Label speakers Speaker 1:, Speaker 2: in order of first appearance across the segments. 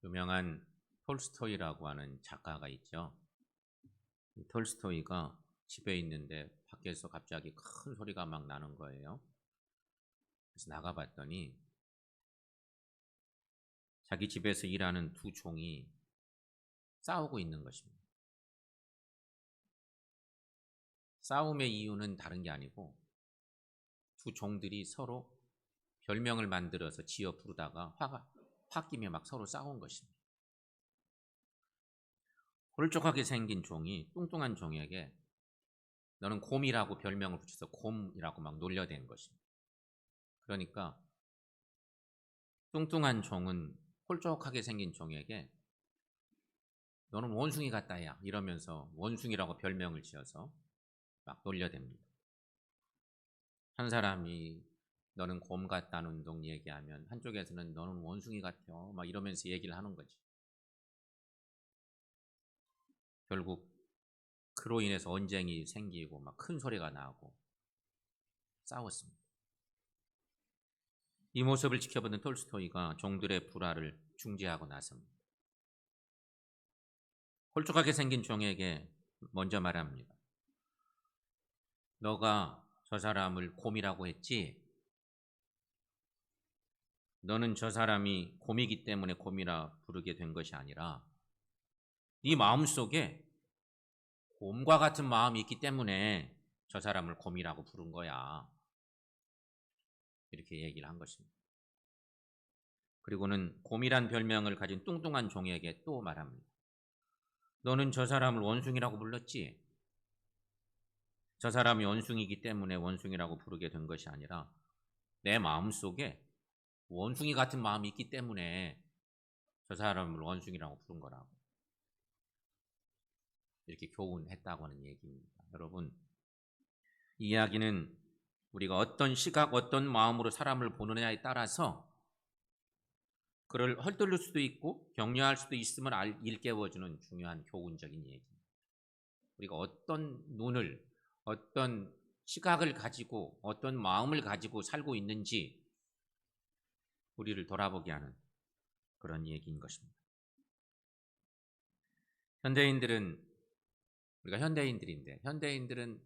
Speaker 1: 유명한 톨스토이라고 하는 작가가 있죠. 이 톨스토이가 집에 있는데 밖에서 갑자기 큰 소리가 막 나는 거예요. 그래서 나가봤더니 자기 집에서 일하는 두 종이 싸우고 있는 것입니다. 싸움의 이유는 다른 게 아니고 두 종들이 서로 별명을 만들어서 지어 부르다가 홧김에 막 서로 싸운 것입니다. 홀쭉하게 생긴 종이 뚱뚱한 종에게 너는 곰이라고 별명을 붙여서 곰이라고 막 놀려댄 것입니다. 그러니까 뚱뚱한 종은 홀쭉하게 생긴 종에게 너는 원숭이 같다 야 이러면서 원숭이라고 별명을 지어서 막 놀려댑니다. 한 사람이 너는 곰 같다는 둥 얘기하면 한쪽에서는 너는 원숭이 같아 막 이러면서 얘기를 하는 거지. 결국 그로 인해서 언쟁이 생기고 막 큰 소리가 나고 싸웠습니다. 이 모습을 지켜보는 톨스토이가 종들의 불화를 중재하고 나섭니다. 홀쭉하게 생긴 종에게 먼저 말합니다. 너가 저 사람을 곰이라고 했지? 너는 저 사람이 곰이기 때문에 곰이라 부르게 된 것이 아니라 네 마음속에 곰과 같은 마음이 있기 때문에 저 사람을 곰이라고 부른 거야. 이렇게 얘기를 한 것입니다. 그리고는 곰이란 별명을 가진 뚱뚱한 종에게 또 말합니다. 너는 저 사람을 원숭이라고 불렀지? 저 사람이 원숭이기 때문에 원숭이라고 부르게 된 것이 아니라 내 마음속에 원숭이 같은 마음이 있기 때문에 저 사람을 원숭이라고 부른 거라고. 이렇게 교훈했다고 하는 얘기입니다. 여러분, 이 이야기는 우리가 어떤 시각, 어떤 마음으로 사람을 보느냐에 따라서 그를 헐뜯을 수도 있고 격려할 수도 있음을 일깨워주는 중요한 교훈적인 얘기입니다. 우리가 어떤 눈을, 어떤 시각을 가지고 어떤 마음을 가지고 살고 있는지 우리를 돌아보게 하는 그런 얘기인 것입니다. 우리가 현대인들인데 현대인들은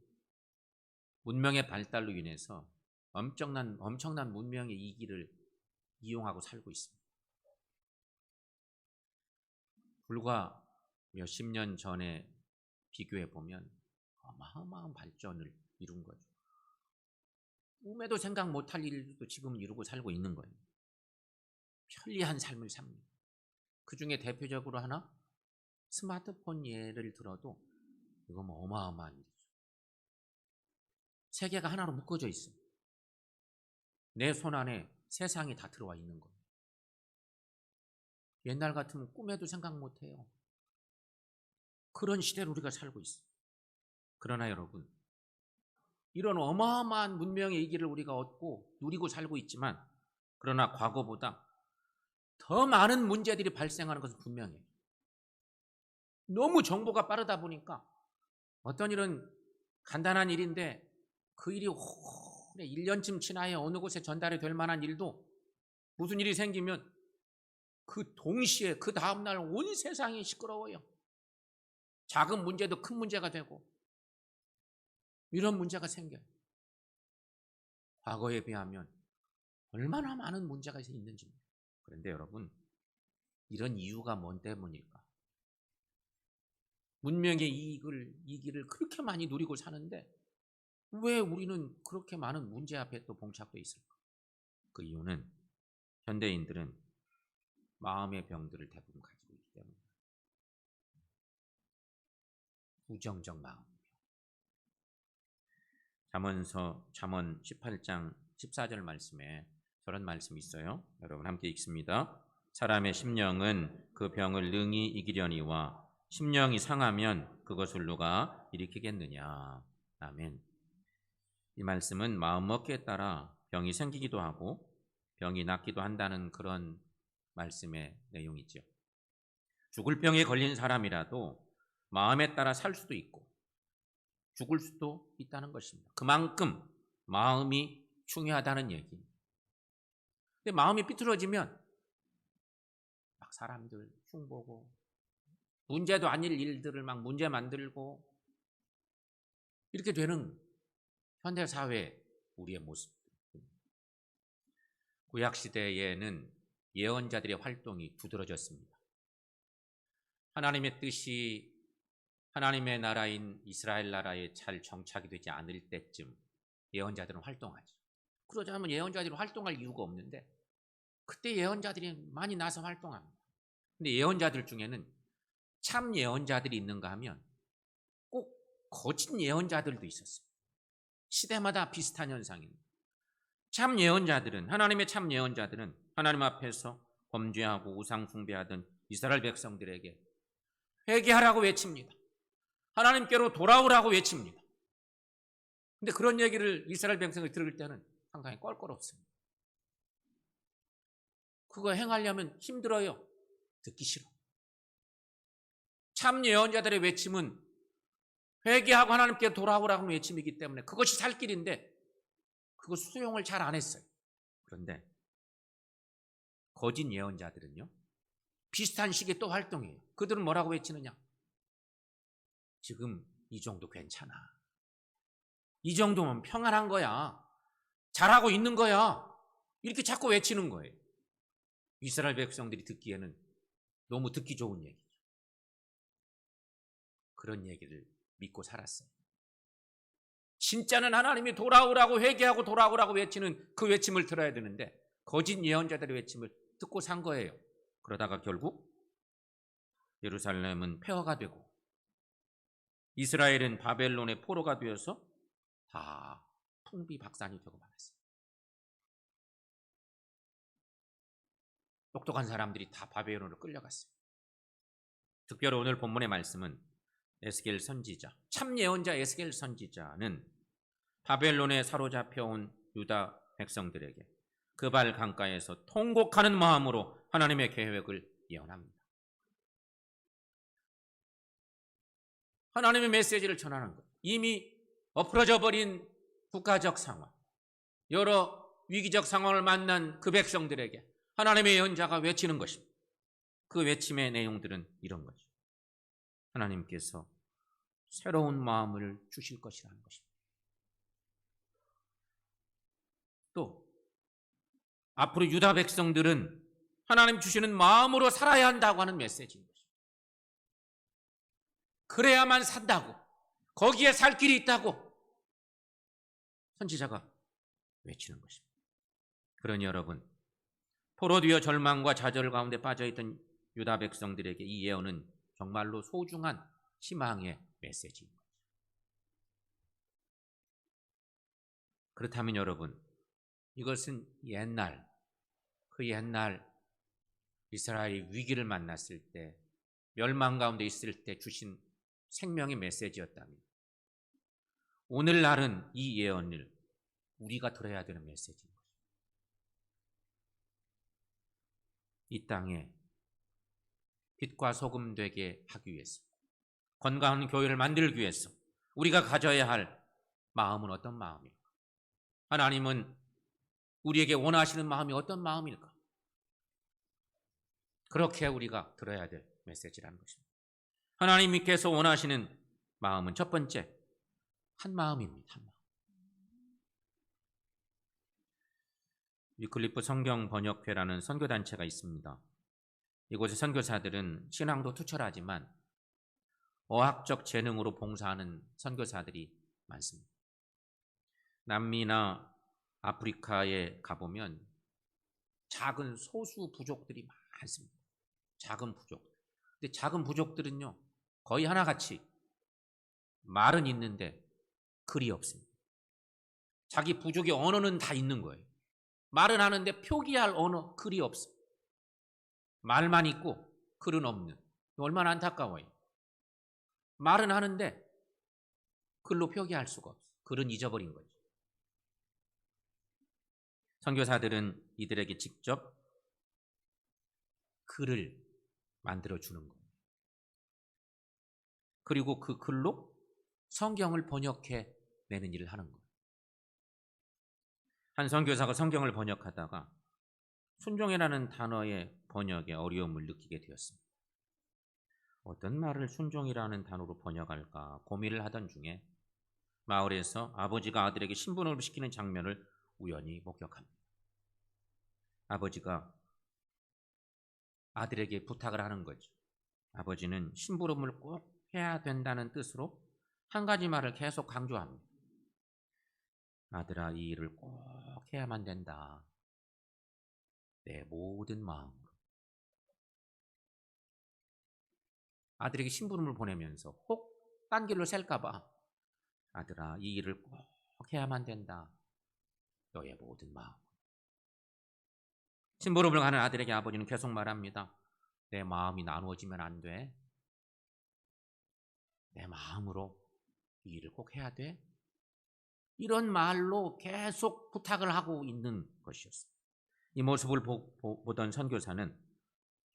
Speaker 1: 문명의 발달로 인해서 엄청난 문명의 이기를 이용하고 살고 있습니다. 불과 몇십 년 전에 비교해 보면 어마어마한 발전을 이룬 거죠. 꿈에도 생각 못할 일도 지금 이루고 살고 있는 거예요. 편리한 삶을 삽니다. 그 중에 대표적으로 하나 스마트폰 예를 들어도 이거 뭐 어마어마한 일이죠. 세계가 하나로 묶어져 있어요. 내 손 안에 세상이 다 들어와 있는 거예요. 옛날 같으면 꿈에도 생각 못해요. 그런 시대를 우리가 살고 있어요. 그러나 여러분, 이런 어마어마한 문명의 이기를 우리가 얻고 누리고 살고 있지만 그러나 과거보다 더 많은 문제들이 발생하는 것은 분명해요. 너무 정보가 빠르다 보니까 어떤 일은 간단한 일인데 그 일이 오래 1년쯤 지나야 어느 곳에 전달이 될 만한 일도 무슨 일이 생기면 그 동시에 그 다음날 온 세상이 시끄러워요. 작은 문제도 큰 문제가 되고 이런 문제가 생겨요. 과거에 비하면 얼마나 많은 문제가 있는지입니다. 그런데 여러분, 이런 이유가 뭔 때문일까? 문명의 이기를 그렇게 많이 누리고 사는데 왜 우리는 그렇게 많은 문제 앞에 또 봉착돼 있을까? 그 이유는 현대인들은 마음의 병들을 대부분 가지고 있기 때문입니다. 부정적 마음의 병. 잠언 18장 14절 말씀에 저런 말씀이 있어요. 여러분 함께 읽습니다. 사람의 심령은 그 병을 능히 이기려니와 심령이 상하면 그것을 누가 일으키겠느냐. 아멘. 이 말씀은 마음먹기에 따라 병이 생기기도 하고 병이 낫기도 한다는 그런 말씀의 내용이죠. 죽을 병에 걸린 사람이라도 마음에 따라 살 수도 있고 죽을 수도 있다는 것입니다. 그만큼 마음이 중요하다는 얘기입니다. 근데 마음이 삐뚤어지면 막 사람들 흉보고 문제도 아닐 일들을 막 문제 만들고 이렇게 되는 현대 사회 우리의 모습. 구약 시대에는 예언자들의 활동이 두드러졌습니다. 하나님의 뜻이 하나님의 나라인 이스라엘 나라에 잘 정착이 되지 않을 때쯤 예언자들은 활동하죠. 그러자면 예언자들이 활동할 이유가 없는데 그때 예언자들이 많이 나서 활동합니다. 근데 예언자들 중에는 참 예언자들이 있는가 하면 꼭 거짓 예언자들도 있었습니다. 시대마다 비슷한 현상입니다. 참 예언자들은, 하나님의 참 예언자들은 하나님 앞에서 범죄하고 우상 숭배하던 이스라엘 백성들에게 회개하라고 외칩니다. 하나님께로 돌아오라고 외칩니다. 근데 그런 얘기를 이스라엘 백성이 들을 때는 상당히 껄끄럽습니다. 그거 행하려면 힘들어요. 듣기 싫어. 참 예언자들의 외침은 회개하고 하나님께 돌아오라고 하는 외침이기 때문에 그것이 살 길인데 그거 수용을 잘 안 했어요. 그런데 거짓 예언자들은요, 비슷한 시기에 또 활동해요. 그들은 뭐라고 외치느냐? 지금 이 정도 괜찮아. 이 정도면 평안한 거야. 잘하고 있는 거야. 이렇게 자꾸 외치는 거예요. 이스라엘 백성들이 듣기에는 너무 듣기 좋은 얘기죠. 그런 얘기를 믿고 살았어요. 진짜는 하나님이 돌아오라고 회개하고 돌아오라고 외치는 그 외침을 들어야 되는데 거짓 예언자들의 외침을 듣고 산 거예요. 그러다가 결국 예루살렘은 폐허가 되고 이스라엘은 바벨론의 포로가 되어서 다 풍비박산이 되고 말았어요. 똑똑한 사람들이 다 바벨론으로 끌려갔어요. 특별히 오늘 본문의 말씀은 에스겔 선지자, 참 예언자 에스겔 선지자는 바벨론에 사로잡혀온 유다 백성들에게 그발 강가에서 통곡하는 마음으로 하나님의 계획을 예언합니다. 하나님의 메시지를 전하는 것. 이미 엎어져 버린 국가적 상황, 여러 위기적 상황을 만난 그 백성들에게 하나님의 예언자가 외치는 것입니다. 그 외침의 내용들은 이런 거죠. 하나님께서 새로운 마음을 주실 것이라는 것입니다. 또 앞으로 유다 백성들은 하나님 주시는 마음으로 살아야 한다고 하는 메시지인 것입니다. 그래야만 산다고, 거기에 살 길이 있다고 선지자가 외치는 것입니다. 그러니 여러분, 포로되어 절망과 좌절 가운데 빠져있던 유다 백성들에게 이 예언은 정말로 소중한 희망의 메시지입니다. 그렇다면 여러분, 이것은 그 옛날 이스라엘이 위기를 만났을 때, 멸망 가운데 있을 때 주신 생명의 메시지였다면 오늘날은 이 예언을 우리가 들어야 되는 메시지입니다. 이 땅에 빛과 소금 되게 하기 위해서, 건강한 교회를 만들기 위해서 우리가 가져야 할 마음은 어떤 마음일까? 하나님은 우리에게 원하시는 마음이 어떤 마음일까? 그렇게 우리가 들어야 될 메시지라는 것입니다. 하나님께서 원하시는 마음은 첫 번째, 한 마음입니다. 한 마음. 위클리프 성경번역회라는 선교단체가 있습니다. 이곳의 선교사들은 신앙도 투철하지만 어학적 재능으로 봉사하는 선교사들이 많습니다. 남미나 아프리카에 가보면 작은 소수 부족들이 많습니다. 작은 부족. 근데 작은 부족들은요, 거의 하나같이 말은 있는데 글이 없습니다. 자기 부족의 언어는 다 있는 거예요. 말은 하는데 표기할 언어, 글이 없어. 말만 있고 글은 없는. 얼마나 안타까워요. 말은 하는데 글로 표기할 수가 없어. 글은 잊어버린 거죠. 선교사들은 이들에게 직접 글을 만들어주는 거예요. 그리고 그 글로 성경을 번역해 내는 일을 하는 거예요. 한 선교사가 성경을 번역하다가 순종이라는 단어에 번역에 어려움을 느끼게 되었습니다. 어떤 말을 순종이라는 단어로 번역할까 고민을 하던 중에 마을에서 아버지가 아들에게 신분을 시키는 장면을 우연히 목격합니다. 아버지가 아들에게 부탁을 하는 거죠. 아버지는 심부름을 꼭 해야 된다는 뜻으로 한 가지 말을 계속 강조합니다. 아들아, 이 일을 꼭 해야만 된다. 내 모든 마음으로. 아들에게 심부름을 보내면서 혹 딴 길로 셀까봐 아들아, 이 일을 꼭 해야만 된다. 너의 모든 마음. 심부름을 가는 아들에게 아버지는 계속 말합니다. 내 마음이 나누어지면 안 돼. 내 마음으로 이 일을 꼭 해야 돼. 이런 말로 계속 부탁을 하고 있는 것이었습니다. 이 모습을 보던 선교사는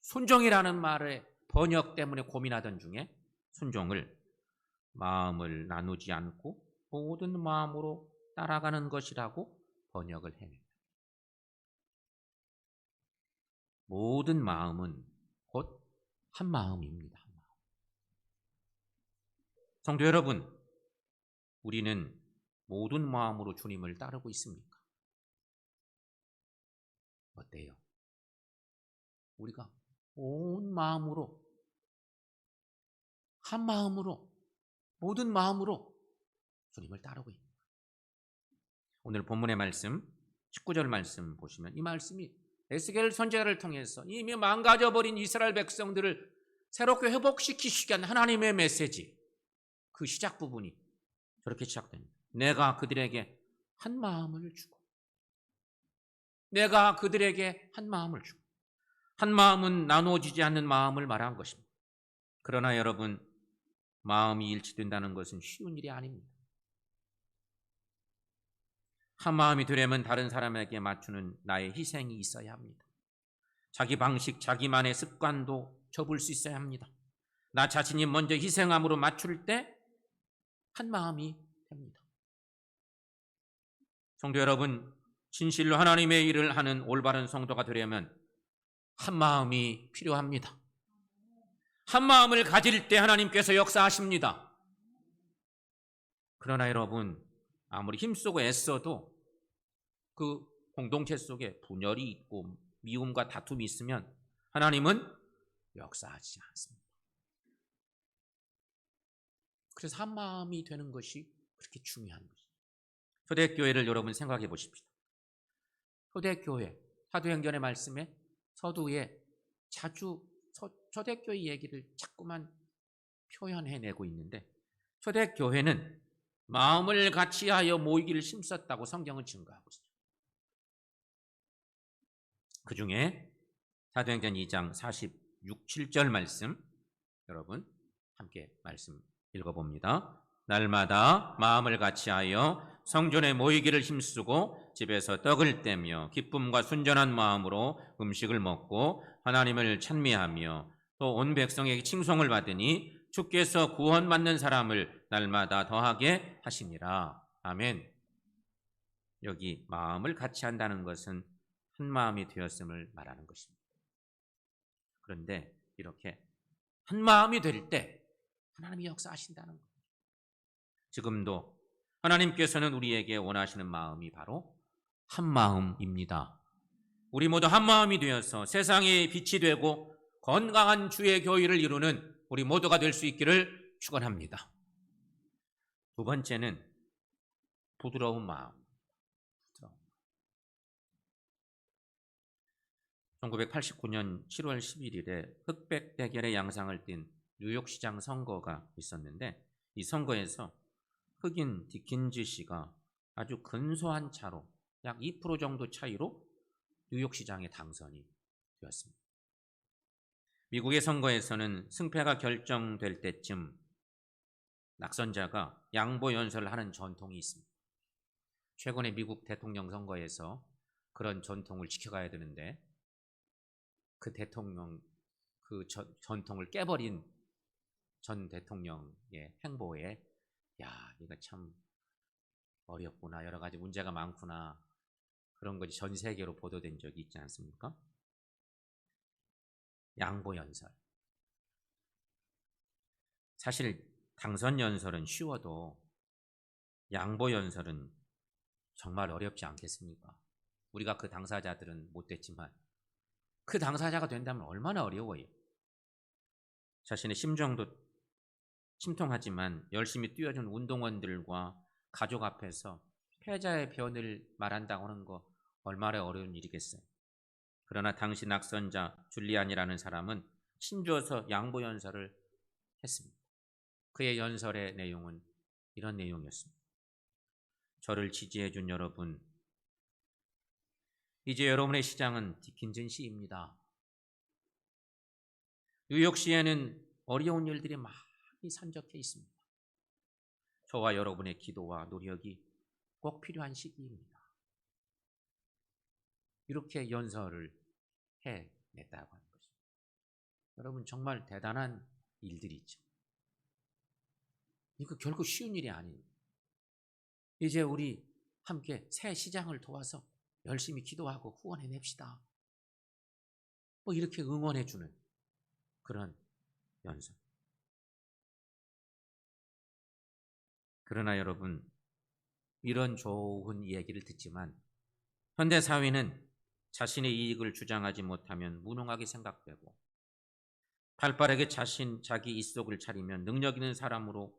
Speaker 1: 순종이라는 말의 번역 때문에 고민하던 중에 순종을 마음을 나누지 않고 모든 마음으로 따라가는 것이라고 번역을 해냅니다. 모든 마음은 곧 한 마음입니다. 성도 여러분, 우리는 모든 마음으로 주님을 따르고 있습니까? 어때요? 우리가 온 마음으로, 한 마음으로, 모든 마음으로 주님을 따르고 있습니다. 오늘 본문의 말씀 19절 말씀 보시면 이 말씀이 에스겔 선지자를 통해서 이미 망가져버린 이스라엘 백성들을 새롭게 회복시키시기 위한 하나님의 메시지, 그 시작 부분이 저렇게 시작됩니다. 내가 그들에게 한 마음을 주고, 내가 그들에게 한 마음을 주고. 한 마음은 나누어지지 않는 마음을 말한 것입니다. 그러나 여러분, 마음이 일치된다는 것은 쉬운 일이 아닙니다. 한 마음이 되려면 다른 사람에게 맞추는 나의 희생이 있어야 합니다. 자기 방식, 자기만의 습관도 접을 수 있어야 합니다. 나 자신이 먼저 희생함으로 맞출 때 한 마음이 됩니다. 성도 여러분, 진실로 하나님의 일을 하는 올바른 성도가 되려면 한 마음이 필요합니다. 한 마음을 가질 때 하나님께서 역사하십니다. 그러나 여러분, 아무리 힘쓰고 애써도 그 공동체 속에 분열이 있고 미움과 다툼이 있으면 하나님은 역사하지 않습니다. 그래서 한 마음이 되는 것이 그렇게 중요한 것입니다. 초대교회를 여러분 생각해 보십시오. 초대교회, 사도행전의 말씀에 서두에 자주 초대교회 얘기를 자꾸만 표현해내고 있는데 초대교회는 마음을 같이하여 모이기를 힘썼다고 성경은 증거하고 있습니다. 그 중에 사도행전 2장 46, 7절 말씀 여러분 함께 말씀 읽어봅니다. 날마다 마음을 같이하여 성전에 모이기를 힘쓰고 집에서 떡을 떼며 기쁨과 순전한 마음으로 음식을 먹고 하나님을 찬미하며 또 온 백성에게 칭송을 받으니 주께서 구원받는 사람을 날마다 더하게 하시니라. 아멘. 여기 마음을 같이 한다는 것은 한 마음이 되었음을 말하는 것입니다. 그런데 이렇게 한 마음이 될 때 하나님이 역사하신다는 거예요. 지금도 하나님께서는 우리에게 원하시는 마음이 바로 한 마음입니다. 우리 모두 한 마음이 되어서 세상의 빛이 되고 건강한 주의 교회를 이루는 우리 모두가 될 수 있기를 축원합니다. 두 번째는 부드러운 마음. 1989년 7월 11일에 흑백 대결의 양상을 띤 뉴욕시장 선거가 있었는데 이 선거에서 흑인 디킨즈 씨가 아주 근소한 차로 약 2% 정도 차이로 뉴욕시장에 당선이 되었습니다. 미국의 선거에서는 승패가 결정될 때쯤 낙선자가 양보 연설을 하는 전통이 있습니다. 최근에 미국 대통령 선거에서 그런 전통을 지켜가야 되는데 그 대통령 전통을 깨버린 전 대통령의 행보에 야, 이거 참 어렵구나, 여러 가지 문제가 많구나, 그런 것이 전 세계로 보도된 적이 있지 않습니까? 양보연설. 사실 당선연설은 쉬워도 양보연설은 정말 어렵지 않겠습니까? 우리가 그 당사자들은 못 됐지만 그 당사자가 된다면 얼마나 어려워요. 자신의 심정도 심통하지만 열심히 뛰어준 운동원들과 가족 앞에서 패자의 변을 말한다고 하는 거 얼마나 어려운 일이겠어요. 그러나 당시 낙선자 줄리안이라는 사람은 힘줘서 양보연설을 했습니다. 그의 연설의 내용은 이런 내용이었습니다. 저를 지지해 준 여러분, 이제 여러분의 시장은 디킨전 시입니다. 뉴욕시에는 어려운 일들이 많이 산적해 있습니다. 저와 여러분의 기도와 노력이 꼭 필요한 시기입니다. 이렇게 연설을 해냈다고 하는 것입니다. 여러분 정말 대단한 일들이죠. 이거 결코 쉬운 일이 아닙니다. 이제 우리 함께 새 시장을 도와서 열심히 기도하고 후원해냅시다. 이렇게 응원해주는 그런 연설. 그러나 여러분, 이런 좋은 얘기를 듣지만 현대사회는 자신의 이익을 주장하지 못하면 무능하게 생각되고 발빠르게 자기 입속을 차리면 능력 있는 사람으로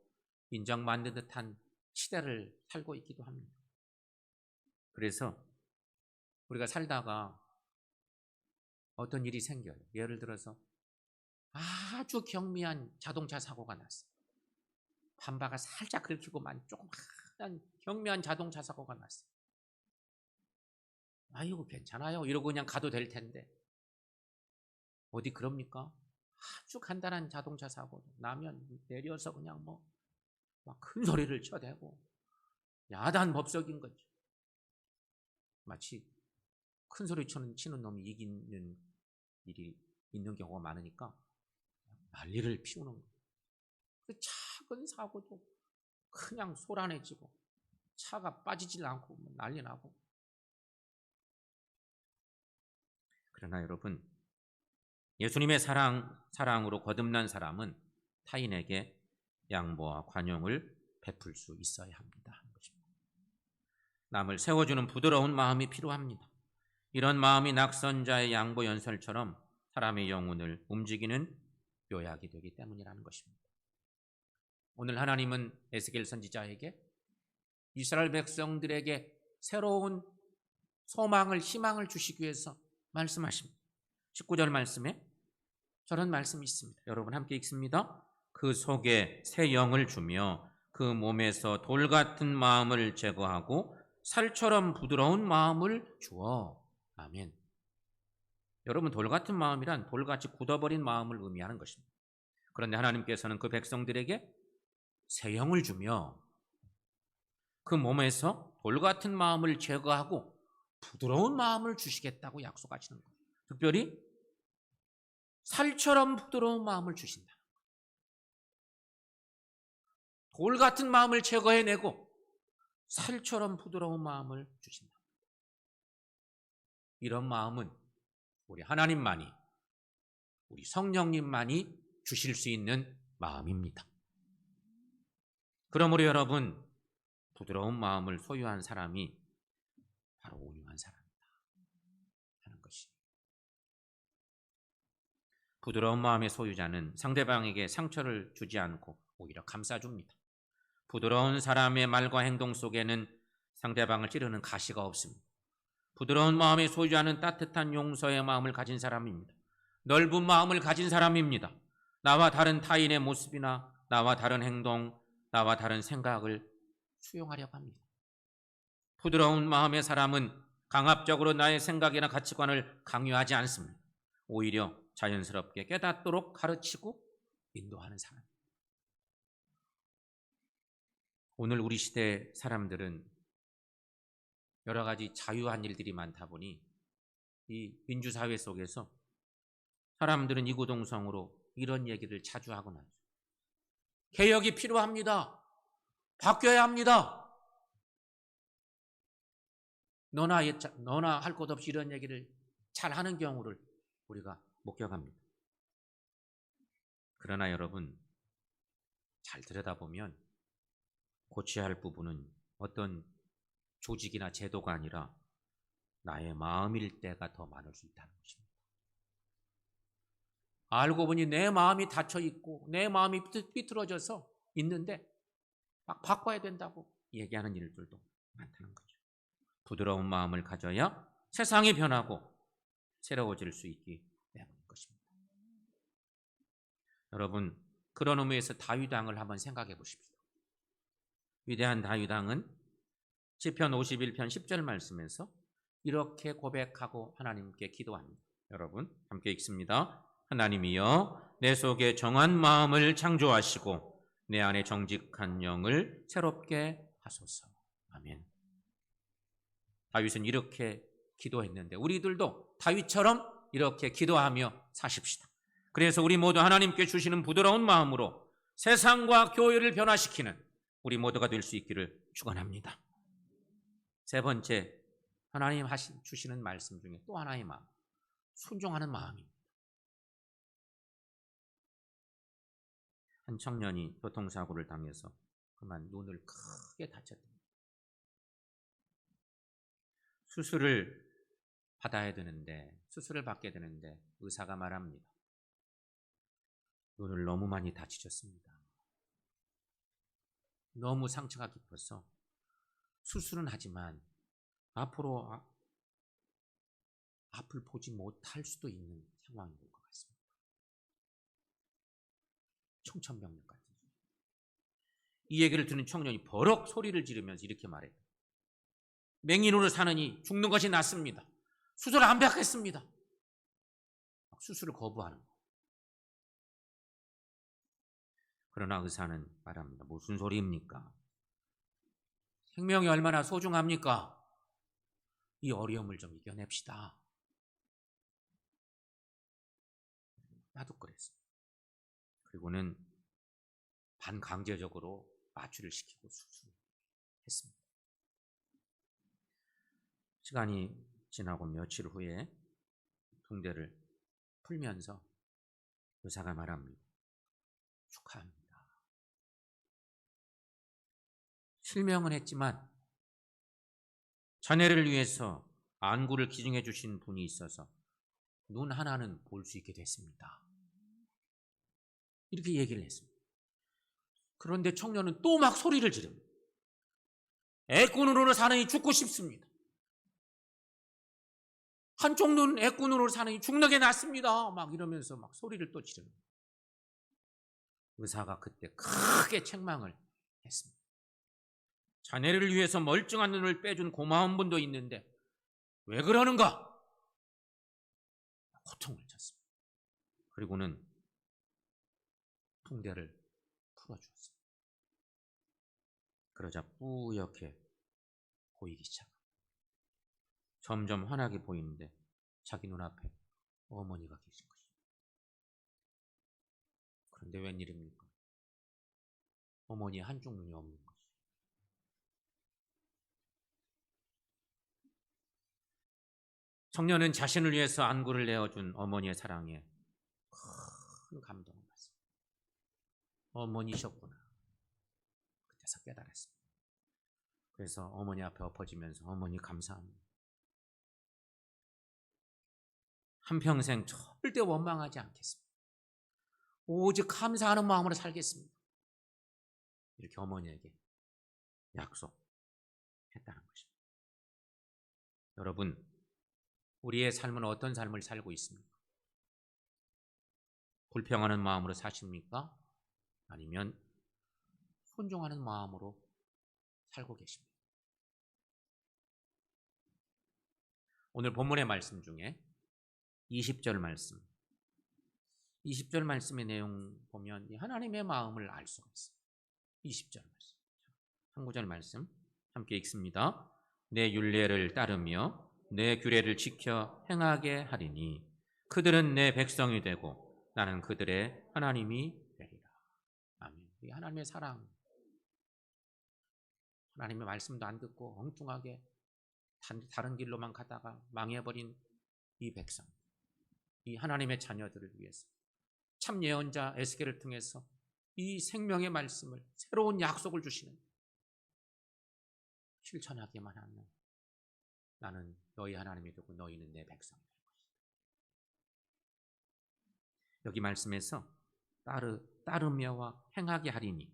Speaker 1: 인정받는 듯한 시대를 살고 있기도 합니다. 그래서 우리가 살다가 어떤 일이 생겨요. 예를 들어서 아주 경미한 자동차 사고가 났어요. 반바가 살짝 긁히고만 조그마한 경미한 자동차 사고가 났어요. 아이고 괜찮아요. 이러고 그냥 가도 될 텐데 어디 그럽니까? 아주 간단한 자동차 사고 나면 내려서 그냥 막 큰 소리를 쳐대고 야단 법석인 거죠. 마치 큰 소리 치는 놈이 이기는 일이 있는 경우가 많으니까 난리를 피우는 거예요. 그 작은 사고도 그냥 소란해지고 차가 빠지질 않고 난리 나고. 그러나 여러분, 예수님의 사랑으로 거듭난 사람은 타인에게 양보와 관용을 베풀 수 있어야 합니다. 남을 세워주는 부드러운 마음이 필요합니다. 이런 마음이 낙선자의 양보 연설처럼 사람의 영혼을 움직이는 요약이 되기 때문이라는 것입니다. 오늘 하나님은 에스겔 선지자에게 이스라엘 백성들에게 새로운 소망을, 희망을 주시기 위해서 말씀하십니다. 19절 말씀에 저런 말씀이 있습니다. 여러분 함께 읽습니다. 그 속에 새 영을 주며 그 몸에서 돌 같은 마음을 제거하고 살처럼 부드러운 마음을 주어. 아멘. 여러분, 돌 같은 마음이란 돌같이 굳어버린 마음을 의미하는 것입니다. 그런데 하나님께서는 그 백성들에게 새 영을 주며 그 몸에서 돌 같은 마음을 제거하고 부드러운 마음을 주시겠다고 약속하시는 거예요. 특별히 살처럼 부드러운 마음을 주신다. 돌 같은 마음을 제거해내고 살처럼 부드러운 마음을 주신다. 이런 마음은 우리 하나님만이, 우리 성령님만이 주실 수 있는 마음입니다. 그러므로 여러분, 부드러운 마음을 소유한 사람이 바로 온유한 사람이다 하는 것이. 부드러운 마음의 소유자는 상대방에게 상처를 주지 않고 오히려 감싸줍니다. 부드러운 사람의 말과 행동 속에는 상대방을 찌르는 가시가 없습니다. 부드러운 마음의 소유자는 따뜻한 용서의 마음을 가진 사람입니다. 넓은 마음을 가진 사람입니다. 나와 다른 타인의 모습이나 나와 다른 행동, 나와 다른 생각을 수용하려고 합니다. 부드러운 마음의 사람은 강압적으로 나의 생각이나 가치관을 강요하지 않습니다. 오히려 자연스럽게 깨닫도록 가르치고 인도하는 사람. 오늘 우리 시대 사람들은 여러 가지 자유한 일들이 많다 보니 이 민주사회 속에서 사람들은 이구동성으로 이런 얘기를 자주 하고 나죠. 개혁이 필요합니다. 바뀌어야 합니다. 너나 할 것 없이 이런 얘기를 잘 하는 경우를 우리가 목격합니다. 그러나 여러분, 잘 들여다보면 고쳐야 할 부분은 어떤 조직이나 제도가 아니라 나의 마음일 때가 더 많을 수 있다는 것입니다. 알고 보니 내 마음이 닫혀 있고 내 마음이 삐뚤어져서 있는데 막 바꿔야 된다고 얘기하는 일들도 많다는 거죠. 부드러운 마음을 가져야 세상이 변하고 새로워질 수 있기 때문인 것입니다. 여러분, 그런 의미에서 다윗 왕을 한번 생각해 보십시오. 위대한 다윗 왕은 시편 51편 10절 말씀에서 이렇게 고백하고 하나님께 기도합니다. 여러분 함께 읽습니다. 하나님이여, 내 속에 정한 마음을 창조하시고 내 안에 정직한 영을 새롭게 하소서. 아멘. 다윗은 이렇게 기도했는데 우리들도 다윗처럼 이렇게 기도하며 사십시다. 그래서 우리 모두 하나님께 주시는 부드러운 마음으로 세상과 교회를 변화시키는 우리 모두가 될 수 있기를 축원합니다. 세 번째, 하나님 주시는 말씀 중에 또 하나의 마음, 순종하는 마음입니다. 한 청년이 교통사고를 당해서 그만 눈을 크게 다쳤답니다. 수술을 받게 되는데 의사가 말합니다. 눈을 너무 많이 다치셨습니다. 너무 상처가 깊어서 수술은 하지만 앞으로 앞을 보지 못할 수도 있는 상황인 것 같습니다. 청천벽력 같은. 이 얘기를 듣는 청년이 버럭 소리를 지르면서 이렇게 말해요. 맹인으로 사느니 죽는 것이 낫습니다. 수술 안 받겠습니다. 수술을 거부하는 거예요. 그러나 의사는 말합니다. 무슨 소리입니까? 생명이 얼마나 소중합니까? 이 어려움을 좀 이겨냅시다. 나도 그랬어요. 그리고는 반강제적으로 마취를 시키고 수술했습니다. 시간이 지나고 며칠 후에 붕대를 풀면서 의사가 말합니다. 축하합니다. 실명은 했지만 자네를 위해서 안구를 기증해 주신 분이 있어서 눈 하나는 볼 수 있게 됐습니다. 이렇게 얘기를 했습니다. 그런데 청년은 또 막 소리를 지릅니다. 애꾼으로 사느니 죽고 싶습니다. 한쪽 눈 애꾼으로 사느니 죽는 게 낫습니다. 막 이러면서 막 소리를 또 지릅니다. 의사가 그때 크게 책망을 했습니다. 자네를 위해서 멀쩡한 눈을 빼준 고마운 분도 있는데 왜 그러는가? 고통을 쳤습니다. 그리고는 붕대를 풀어주었습니다. 그러자 뿌옇게 보이기 시작합니다. 점점 환하게 보이는데 자기 눈앞에 어머니가 계신 것입니다. 그런데 웬일입니까? 어머니의 한쪽 눈이 없는 것이죠. 청년은 자신을 위해서 안구를 내어준 어머니의 사랑에 큰 감동을 받습니다. 어머니셨구나. 그때서 깨달았습니다. 그래서 어머니 앞에 엎어지면서 어머니 감사합니다. 한평생 절대 원망하지 않겠습니다. 오직 감사하는 마음으로 살겠습니다. 이렇게 어머니에게 약속했다는 것입니다. 여러분, 우리의 삶은 어떤 삶을 살고 있습니까? 불평하는 마음으로 사십니까? 아니면 순종하는 마음으로 살고 계십니까? 오늘 본문의 말씀 중에 20절 말씀, 20절 말씀의 내용 보면 하나님의 마음을 알 수가 있어요. 20절 말씀, 한 구절 말씀 함께 읽습니다. 내 율례를 따르며 내 규례를 지켜 행하게 하리니 그들은 내 백성이 되고 나는 그들의 하나님이 되리라. 아멘. 이 하나님의 사랑, 하나님의 말씀도 안 듣고 엉뚱하게 다른 길로만 가다가 망해버린 이 백성, 이 하나님의 자녀들을 위해서 참 예언자 에스겔을 통해서 이 생명의 말씀을, 새로운 약속을 주시는, 실천하기만 하면 나는 너희 하나님이 되고 너희는 내 백성이 될 것이다. 여기 말씀에서 따르며와 행하게 하리니,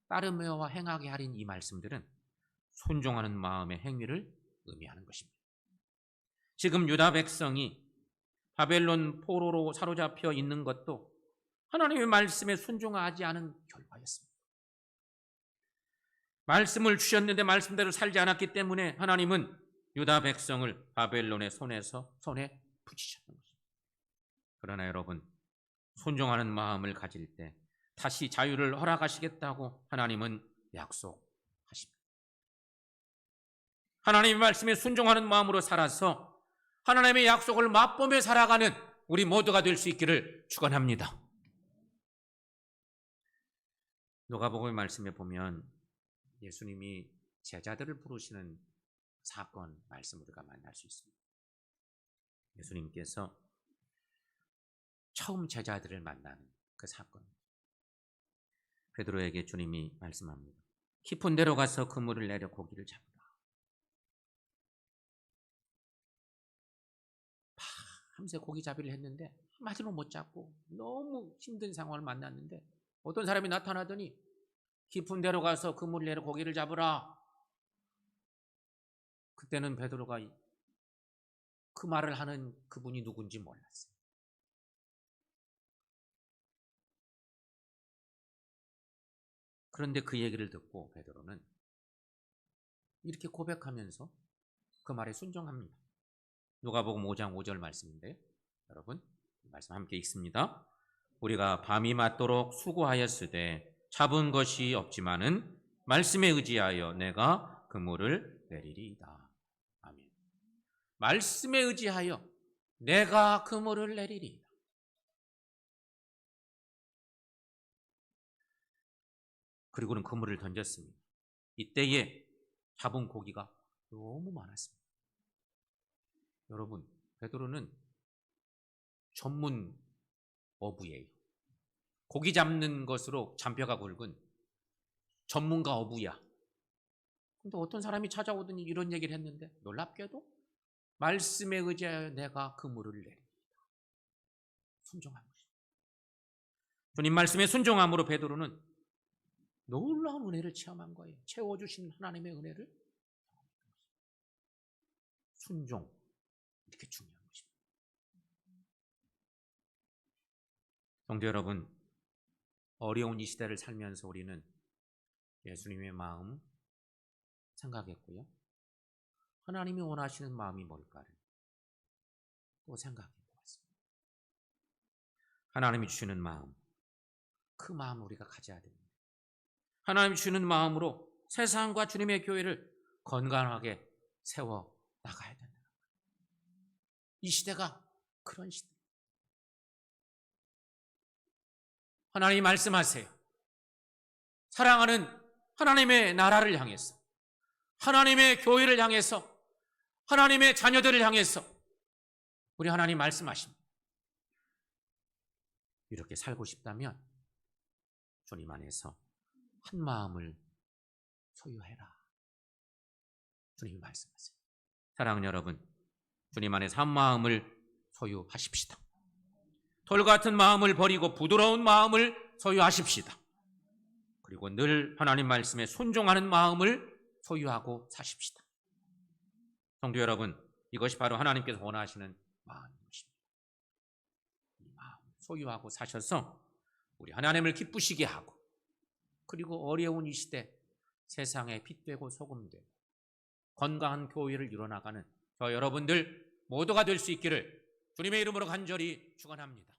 Speaker 1: 따르며와 행하게 하린 이 말씀들은 순종하는 마음의 행위를 의미하는 것입니다. 지금 유다 백성이 바벨론 포로로 사로잡혀 있는 것도 하나님의 말씀에 순종하지 않은 결과였습니다. 말씀을 주셨는데 말씀대로 살지 않았기 때문에 하나님은 유다 백성을 바벨론의 손에 붙이셨던 것입니다. 그러나 여러분, 순종하는 마음을 가질 때 다시 자유를 허락하시겠다고 하나님은 약속하십니다. 하나님의 말씀에 순종하는 마음으로 살아서 하나님의 약속을 맛보며 살아가는 우리 모두가 될 수 있기를 축원합니다. 누가복음 말씀에 보면 예수님이 제자들을 부르시는 사건 말씀을 우리가 만날 수 있습니다. 예수님께서 처음 제자들을 만나는 그 사건, 베드로에게 주님이 말씀합니다. 깊은 데로 가서 그물을 내려 고기를 잡으라. 밤새 고기잡이를 했는데 한마디로 못 잡고 너무 힘든 상황을 만났는데 어떤 사람이 나타나더니 깊은 데로 가서 그물을 내려 고기를 잡으라. 그때는 베드로가 그 말을 하는 그분이 누군지 몰랐어요. 그런데 그 얘기를 듣고 베드로는 이렇게 고백하면서 그 말에 순종합니다. 누가복음 5장 5절 말씀인데요. 여러분, 말씀 함께 읽습니다. 우리가 밤이 맞도록 수고하였으되 잡은 것이 없지만은 말씀에 의지하여 내가 그물을 내리리이다. 아멘. 말씀에 의지하여 내가 그물을 내리리이다. 그리고는 그물을 던졌습니다. 이때에 잡은 고기가 너무 많았습니다. 여러분, 베드로는 전문 어부예요. 고기 잡는 것으로 잔뼈가 굵은 전문가 어부야. 근데 어떤 사람이 찾아오더니 이런 얘기를 했는데 놀랍게도 말씀에 의지하여 내가 그물을 내립니다. 순종한 것입니다. 주님 말씀에 순종함으로 베드로는 놀라운 은혜를 체험한 거예요. 채워주신 하나님의 은혜를. 순종, 이렇게 중요한 것입니다. 성도 여러분, 어려운 이 시대를 살면서 우리는 예수님의 마음 생각했고요. 하나님이 원하시는 마음이 뭘까를 또 생각해 보았습니다. 하나님이 주시는 마음, 그 마음을 우리가 가져야 됩니다. 하나님이 주시는 마음으로 세상과 주님의 교회를 건강하게 세워 나가야 된다. 이 시대가 그런 시대. 하나님이 말씀하세요. 사랑하는 하나님의 나라를 향해서, 하나님의 교회를 향해서, 하나님의 자녀들을 향해서 우리 하나님 말씀하십니다. 이렇게 살고 싶다면 주님 안에서 한 마음을 소유해라. 주님이 말씀하세요. 사랑하는 여러분, 주님 안에서 한 마음을 소유하십시다. 돌 같은 마음을 버리고 부드러운 마음을 소유하십시다. 그리고 늘 하나님 말씀에 순종하는 마음을 소유하고 사십시다. 성도 여러분, 이것이 바로 하나님께서 원하시는 마음인 것입니다. 이 마음 소유하고 사셔서 우리 하나님을 기쁘시게 하고, 그리고 어려운 이 시대 세상에 빛되고 소금되고 건강한 교회를 이뤄나가는 저 여러분들 모두가 될 수 있기를 주님의 이름으로 간절히 축원합니다.